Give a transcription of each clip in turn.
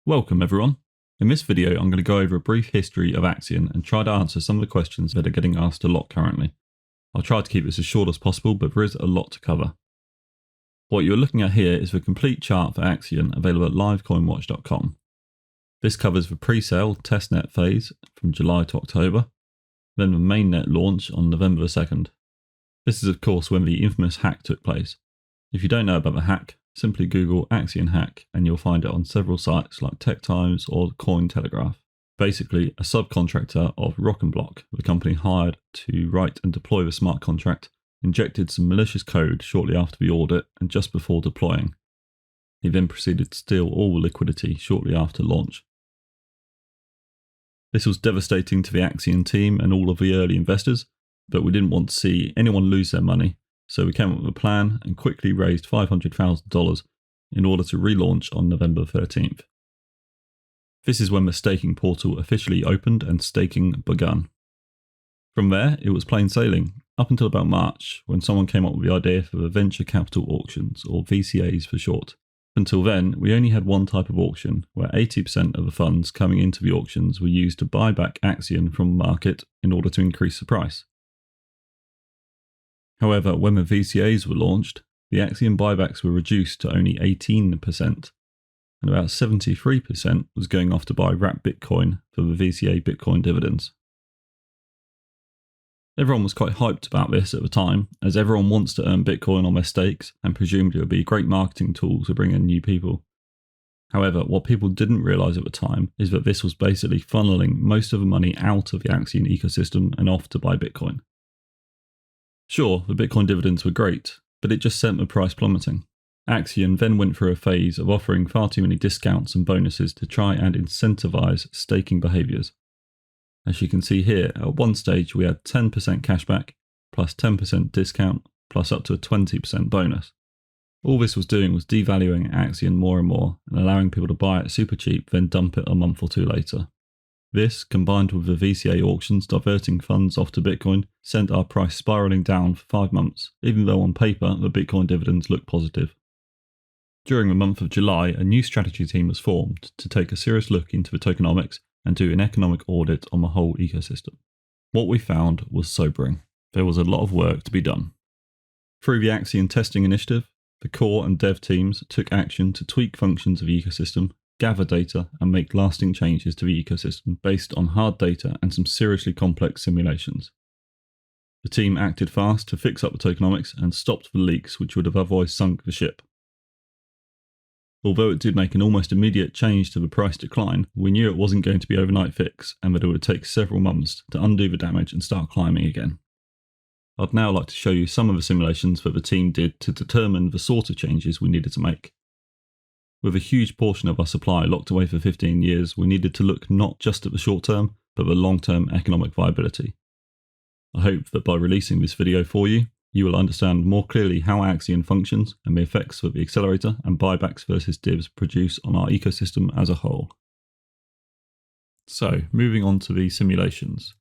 Welcome everyone. In this video I'm going to go over a brief history of Axion and try to answer some of the questions that are getting asked a lot currently. I'll try to keep this as short as possible, but there is a lot to cover. What you're looking at here is the complete chart for Axion available at livecoinwatch.com. This covers the pre-sale testnet phase from July to October, then the mainnet launch on November 2nd. This is of course when the infamous hack took place. If you don't know about the hack, simply Google Axion hack and you'll find it on several sites like Tech Times or Cointelegraph. Basically, a subcontractor of Rock and Block, the company hired to write and deploy the smart contract, injected some malicious code shortly after the audit and just before deploying. He then proceeded to steal all the liquidity shortly after launch. This was devastating to the Axion team and all of the early investors, but we didn't want to see anyone lose their money. So we came up with a plan and quickly raised $500,000 in order to relaunch on November 13th. This is when the staking portal officially opened and staking begun. From there, it was plain sailing, up until about March, when someone came up with the idea for the venture capital auctions, or VCAs for short. Until then, we only had one type of auction, where 80% of the funds coming into the auctions were used to buy back Axion from the market in order to increase the price. However, when the VCAs were launched, the Axion buybacks were reduced to only 18%, and about 73% was going off to buy wrapped Bitcoin for the VCA Bitcoin dividends. Everyone was quite hyped about this at the time, as everyone wants to earn Bitcoin on their stakes, and presumably it would be a great marketing tool to bring in new people. However, what people didn't realise at the time is that this was basically funneling most of the money out of the Axion ecosystem and off to buy Bitcoin. Sure, the Bitcoin dividends were great, but it just sent the price plummeting. Axion then went through a phase of offering far too many discounts and bonuses to try and incentivize staking behaviors. As you can see here, at one stage we had 10% cashback, plus 10% discount, plus up to a 20% bonus. All this was doing was devaluing Axion more and more and allowing people to buy it super cheap, then dump it a month or two later. This, combined with the VCA auctions diverting funds off to Bitcoin, sent our price spiralling down for 5 months, even though on paper the Bitcoin dividends looked positive. During the month of July, a new strategy team was formed to take a serious look into the tokenomics and do an economic audit on the whole ecosystem. What we found was sobering. There was a lot of work to be done. Through the Axion testing initiative, the core and dev teams took action to tweak functions of the ecosystem, gather data and make lasting changes to the ecosystem based on hard data and some seriously complex simulations. The team acted fast to fix up the tokenomics and stopped the leaks which would have otherwise sunk the ship. Although it did make an almost immediate change to the price decline, we knew it wasn't going to be an overnight fix and that it would take several months to undo the damage and start climbing again. I'd now like to show you some of the simulations that the team did to determine the sort of changes we needed to make. With a huge portion of our supply locked away for 15 years, we needed to look not just at the short term, but the long-term economic viability. I hope that by releasing this video for you, you will understand more clearly how Axion functions and the effects that the accelerator and buybacks versus divs produce on our ecosystem as a whole. So, moving on to the simulations.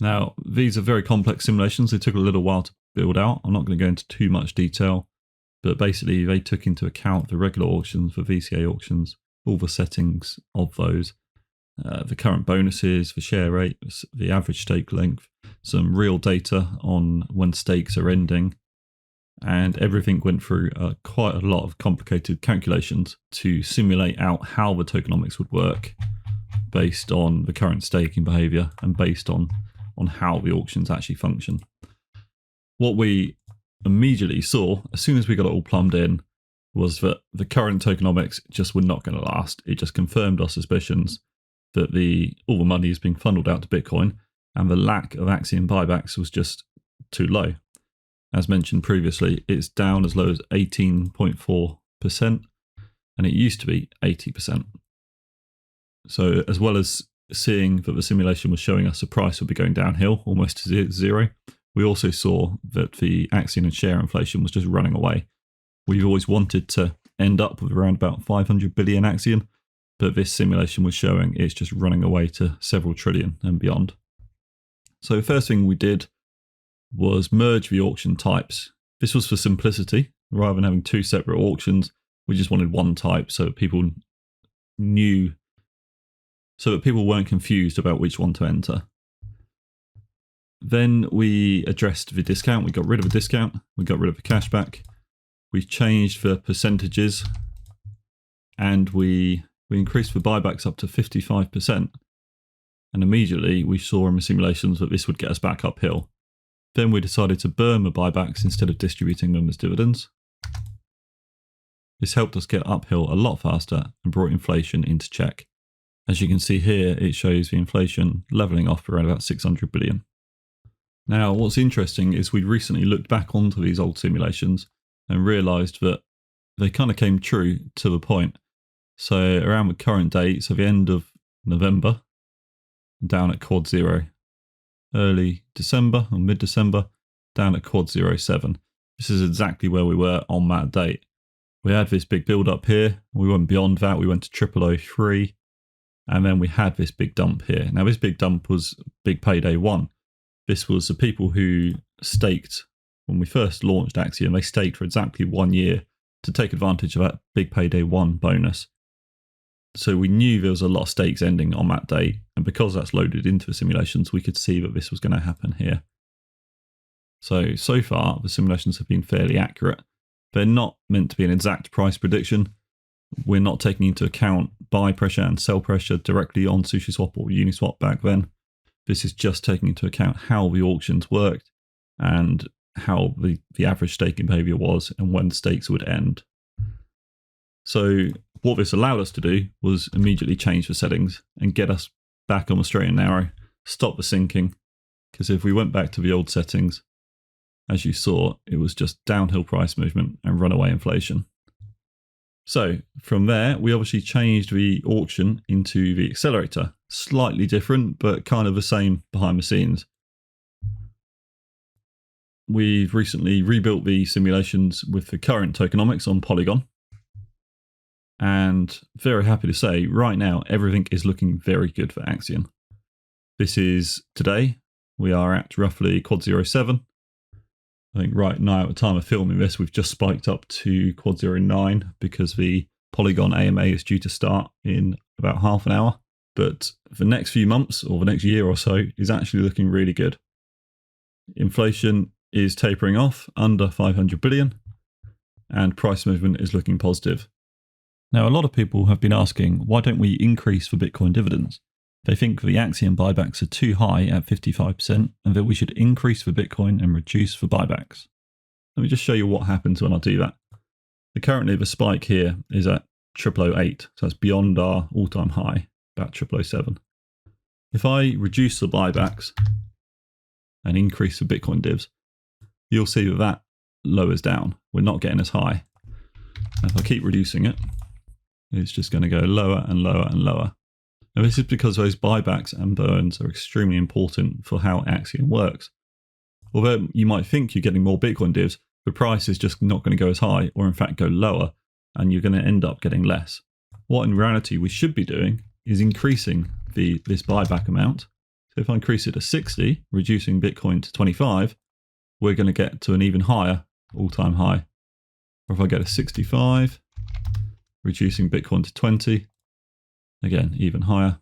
Now, these are very complex simulations. They took a little while to build out. I'm not going to go into too much detail. But basically, they took into account the regular auctions, the VCA auctions, all the settings of those, the current bonuses, the share rate, the average stake length, some real data on when stakes are ending, and everything went through quite a lot of complicated calculations to simulate out how the tokenomics would work based on the current staking behavior and based on how the auctions actually function. What we immediately saw, as soon as we got it all plumbed in, was that the current tokenomics just were not going to last. It just confirmed our suspicions that all the money is being funneled out to Bitcoin and the lack of Axion buybacks was just too low. As mentioned previously, it's down as low as 18.4% and it used to be 80%. So as well as seeing that the simulation was showing us the price would be going downhill almost to zero, we also saw that the Axion and share inflation was just running away. We've always wanted to end up with around about 500 billion Axion, but this simulation was showing it's just running away to several trillion and beyond. So the first thing we did was merge the auction types. This was for simplicity. Rather than having two separate auctions, we just wanted one type so people new, so that people weren't confused about which one to enter. Then we addressed the discount. We got rid of a discount. We got rid of the cashback. We changed the percentages, and we increased the buybacks up to 55%. And immediately we saw in the simulations that this would get us back uphill. Then we decided to burn the buybacks instead of distributing them as dividends. This helped us get uphill a lot faster and brought inflation into check. As you can see here, it shows the inflation leveling off around about 600 billion. Now, what's interesting is we recently looked back onto these old simulations and realised that they kind of came true to the point. So around the current date, so the end of November, down at quad 0. Early December or mid-December, down at quad 07. This is exactly where we were on that date. We had this big build up here. We went beyond that. We went to 0003. And then we had this big dump here. Now, this big dump was big payday 1. This was the people who staked when we first launched Axion. They staked for exactly 1 year to take advantage of that big payday 1 bonus. So we knew there was a lot of stakes ending on that date. And because that's loaded into the simulations, we could see that this was going to happen here. So far, the simulations have been fairly accurate. They're not meant to be an exact price prediction. We're not taking into account buy pressure and sell pressure directly on SushiSwap or Uniswap back then. This is just taking into account how the auctions worked and how the average staking behavior was and when stakes would end. So what this allowed us to do was immediately change the settings and get us back on the straight and narrow, stop the sinking, because if we went back to the old settings, as you saw, it was just downhill price movement and runaway inflation. So from there, we obviously changed the auction into the accelerator. Slightly different, but kind of the same behind the scenes. We've recently rebuilt the simulations with the current tokenomics on Polygon. And very happy to say, right now, everything is looking very good for Axion. This is today. We are at roughly quad 07. I think right now, at the time of filming this, we've just spiked up to quad 09 because the Polygon AMA is due to start in about half an hour. But the next few months or the next year or so is actually looking really good. Inflation is tapering off under 500 billion and price movement is looking positive. Now, a lot of people have been asking, why don't we increase the Bitcoin dividends? They think the Axion buybacks are too high at 55% and that we should increase the Bitcoin and reduce the buybacks. Let me just show you what happens when I do that. Currently, the spike here is at 0008, so that's beyond our all-time high, about 0007. If I reduce the buybacks and increase the Bitcoin divs, you'll see that that lowers down. We're not getting as high. And if I keep reducing it, it's just going to go lower and lower and lower. Now, this is because those buybacks and burns are extremely important for how Axion works. Although you might think you're getting more Bitcoin divs, the price is just not going to go as high or in fact go lower, and you're going to end up getting less. What in reality we should be doing is increasing this buyback amount. So if I increase it to 60, reducing Bitcoin to 25, we're going to get to an even higher all-time high. Or if I get to 65, reducing Bitcoin to 20, again, even higher.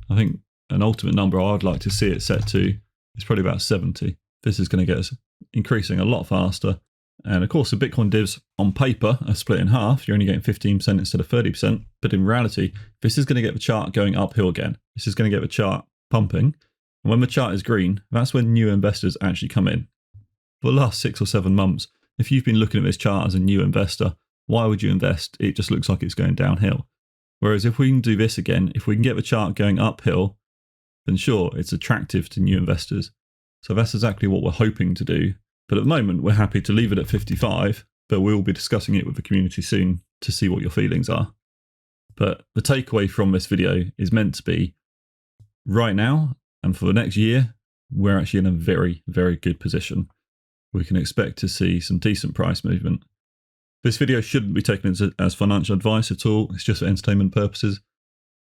I think an ultimate number I'd like to see it set to is probably about 70. This is going to get us increasing a lot faster. And of course, the Bitcoin divs on paper are split in half. You're only getting 15% instead of 30%. But in reality, this is going to get the chart going uphill again. This is going to get the chart pumping. And when the chart is green, that's when new investors actually come in. For the last 6 or 7 months, if you've been looking at this chart as a new investor, why would you invest? It just looks like it's going downhill. Whereas if we can do this again, if we can get the chart going uphill, then sure, it's attractive to new investors. So that's exactly what we're hoping to do. But at the moment, we're happy to leave it at 55, but we'll be discussing it with the community soon to see what your feelings are. But the takeaway from this video is meant to be, right now, and for the next year, we're actually in a very, very good position. We can expect to see some decent price movement. This video shouldn't be taken as financial advice at all. It's just for entertainment purposes.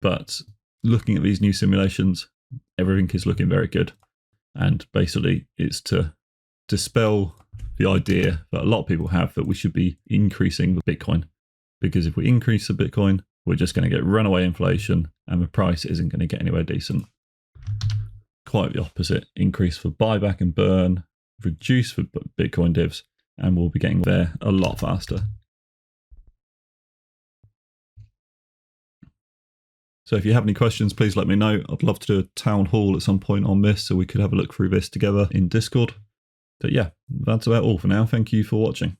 But looking at these new simulations, everything is looking very good. And basically, it's to dispel the idea that a lot of people have that we should be increasing the Bitcoin. Because if we increase the Bitcoin, we're just going to get runaway inflation and the price isn't going to get anywhere decent. Quite the opposite. Increase for buyback and burn, reduce for Bitcoin divs, and we'll be getting there a lot faster. So if you have any questions, please let me know. I'd love to do a town hall at some point on this so we could have a look through this together in Discord. But yeah, that's about all for now. Thank you for watching.